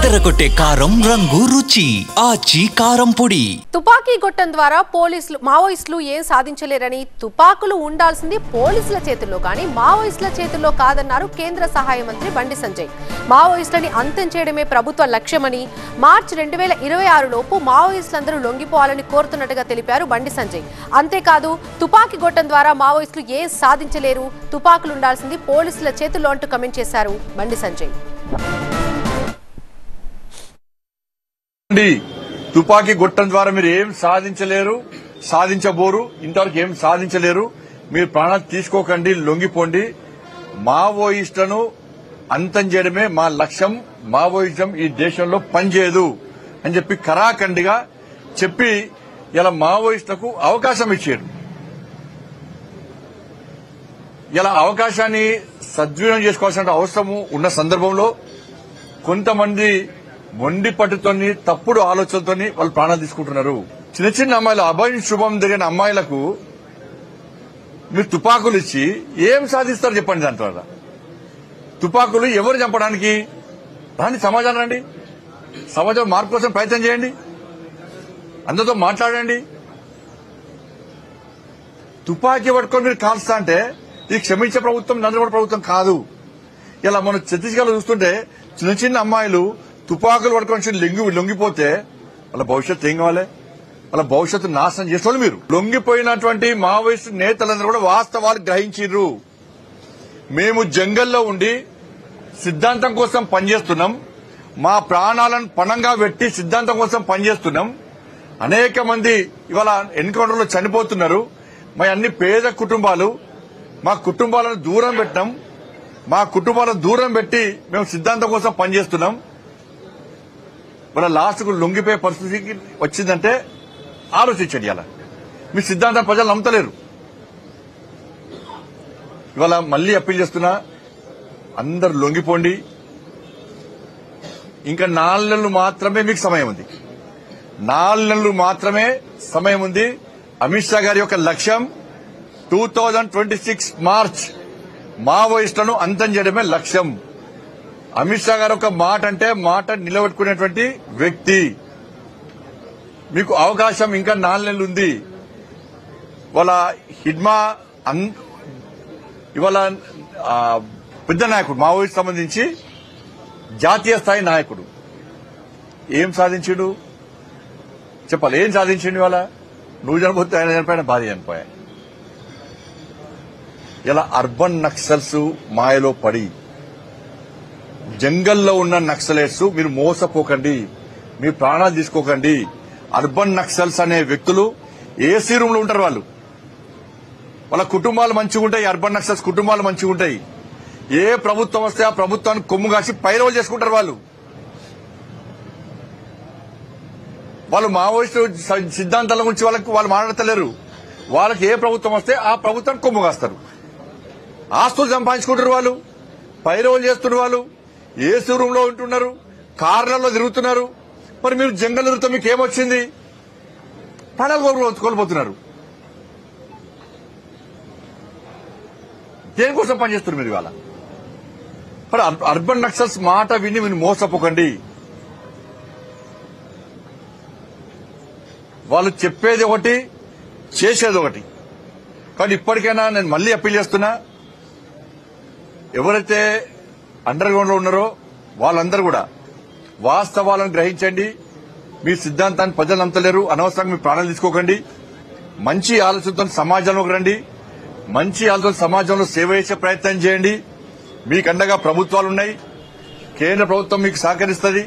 అదరగొట్టే కారం రంగు రుచి ఆచి కారం పొడి. తుపాకీ గొట్టం ద్వారా మావోయిస్టులు ఏం సాధించలేరని, తుపాకులు ఉండాల్సింది పోలీసుల చేతుల్లో కానీ మావోయిస్టుల చేతుల్లో కాదన్నారు కేంద్ర సహాయ మంత్రి బండి సంజయ్. మావోయిస్టులని అంతం చేయడమే ప్రభుత్వ లక్ష్యమని, మార్చి 2026 లోపు మావోయిస్టులందరూ లొంగిపోవాలని కోరుతున్నట్టుగా తెలిపారు బండి సంజయ్. అంతేకాదు తుపాకీ గొట్టం ద్వారా మావోయిస్టులు ఏం సాధించలేరు, తుపాకులు ఉండాల్సింది పోలీసుల చేతుల్లో అంటూ కమెంట్ చేశారు బండి సంజయ్. తుపాకీ గొట్టం ద్వారా మీరు ఏం సాధించలేరు, సాధించబోరు, ఇంతవరకు ఏం సాధించలేరు. మీరు ప్రాణాలు తీసుకోకండి, లొంగిపోండి. మావోయిస్టులను అంతం చేయడమే మా లక్ష్యం. మావోయిజం ఈ దేశంలో పనిచేయదు అని చెప్పి కరాఖండిగా చెప్పి ఇలా మావోయిస్టులకు అవకాశం ఇచ్చారు. ఇలా అవకాశాన్ని సద్వినియోగం చేసుకోవాల్సిన అవసరం ఉన్న సందర్భంలో కొంతమంది మొండి పట్టుతోని తప్పుడు ఆలోచనలతోని వాళ్ళు ప్రాణాలు తీసుకుంటున్నారు. చిన్న చిన్న అమ్మాయిలు, అభయ శుభం జరిగిన అమ్మాయిలకు మీరు తుపాకులు ఇచ్చి ఏం సాధిస్తారు చెప్పండి. దాని ద్వారా తుపాకులు ఎవరు చంపడానికి? రండి, సమాజం రండి, సమాజం మార్పు కోసం ప్రయత్నం చేయండి, అందరితో మాట్లాడండి. తుపాకీ పట్టుకొని మీరు కాల్స్తా అంటే ఇది క్షమించే ప్రభుత్వం, నరేంద్ర ప్రభుత్వం కాదు. ఇలా మనం ఛత్తీస్గఢ్ చూస్తుంటే చిన్న చిన్న అమ్మాయిలు తుపాకులు పట్టుకొని లొంగిపోతే వాళ్ళ భవిష్యత్తు ఏం కావాలి? వాళ్ళ భవిష్యత్తు నాశనం చేసేవాళ్ళు మీరు. లొంగిపోయినటువంటి మావోయిస్టు నేతలందరూ కూడా వాస్తవాలు గ్రహించారు. మేము జంగల్లో ఉండి సిద్ధాంతం కోసం పనిచేస్తున్నాం, మా ప్రాణాలను పణంగా పెట్టి సిద్ధాంతం కోసం పనిచేస్తున్నాం. అనేక మంది ఇవాళ ఎన్కౌంటర్లో చనిపోతున్నారు. మా అన్ని పేద కుటుంబాలు, మా కుటుంబాలను దూరం పెట్టినాం. మా కుటుంబాలను దూరం పెట్టి మేము సిద్ధాంతం కోసం పనిచేస్తున్నాం. వాళ్ళ లాస్ట్కు లొంగిపోయే పరిస్థితికి వచ్చిందంటే ఆలోచించండి. అలా మీ సిద్ధాంతం ప్రజలు నమ్మతలేరు. ఇవాళ మళ్లీ అప్పీల్ చేస్తున్నా, అందరు లొంగిపోండి. ఇంకా 4 నెలలు మాత్రమే మీకు సమయం ఉంది. 4 నెలలు మాత్రమే సమయం ఉంది. అమిత్ షా గారి యొక్క లక్ష్యం 2026 మార్చ్ మావోయిస్టులను అంతం చేయడమే లక్ష్యం. అమిత్ షా గారు ఒక మాట అంటే మాట నిలబెట్టుకునేటువంటి వ్యక్తి. మీకు అవకాశం ఇంకా 4 నెలలు ఉంది. వాళ్ళ హిడ్మా ఇవాళ పెద్ద నాయకుడు, మావోయిస్ట్ సంబంధించి జాతీయ స్థాయి నాయకుడు ఏం సాధించాడు చెప్పాలి? ఏం సాధించిండు? ఇవాళ నువ్వు చనిపోతే ఆయన చనిపోయిన, భార్య చనిపోయా. ఇలా అర్బన్ నక్సల్స్ మాయలో పడి జంగల్లో ఉన్న నక్సలైట్స్ మీరు మోసపోకండి, మీ ప్రాణాలు తీసుకోకండి. అర్బన్ నక్సల్స్ అనే వ్యక్తులు ఏసీ రూమ్ లో ఉంటారు. వాళ్ళ కుటుంబాలు మంచిగా ఉంటాయి. అర్బన్ నక్సల్స్ కుటుంబాలు మంచిగా ఉంటాయి. ఏ ప్రభుత్వం వస్తే ఆ ప్రభుత్వాన్ని కొమ్ము కాసి పైరవులు చేసుకుంటారు. వాళ్ళు మావోయిస్టు సిద్ధాంతాల గురించి వాళ్ళు మాట్లాడతలేరు. వాళ్ళకి ఏ ప్రభుత్వం వస్తే ఆ ప్రభుత్వాన్ని కొమ్ము కాస్తారు. ఆస్తులు సంపాదించుకుంటారు, వాళ్ళు పైరవులు చేస్తున్నారు. వాళ్ళు ఏసీ రూమ్ లో ఉంటున్నారు, కార్లలో తిరుగుతున్నారు. మరి మీరు జంగల్ తిరుగుతా మీకు ఏమొచ్చింది? ప్రాణాలు కోల్పోతున్నారు. దేనికోసం పనిచేస్తున్నారు మీరు ఇవాళ? మరి అర్బన్ నక్సల్స్ మాట విని మీరు మోసపోకండి. వాళ్ళు చెప్పేది ఒకటి, చేసేది ఒకటి. కానీ ఇప్పటికైనా నేను మళ్లీ అప్పీల్ చేస్తున్నా, ఎవరైతే అండర్ గ్రౌండ్ లో ఉన్నారో వాళ్ళందరూ కూడా వాస్తవాలను గ్రహించండి. మీ సిద్ధాంతాన్ని ప్రజలు నమ్మలేరు. అనవసరంగా మీ ప్రాణాలు తీసుకోకండి. మంచి ఆలోచనతో సమాజంలోకి రండి. మంచి ఆలోచన సమాజంలో సేవ చేసే ప్రయత్నం చేయండి. మీకు అండగా ప్రభుత్వాలున్నాయి. కేంద్ర ప్రభుత్వం మీకు సహకరిస్తుంది.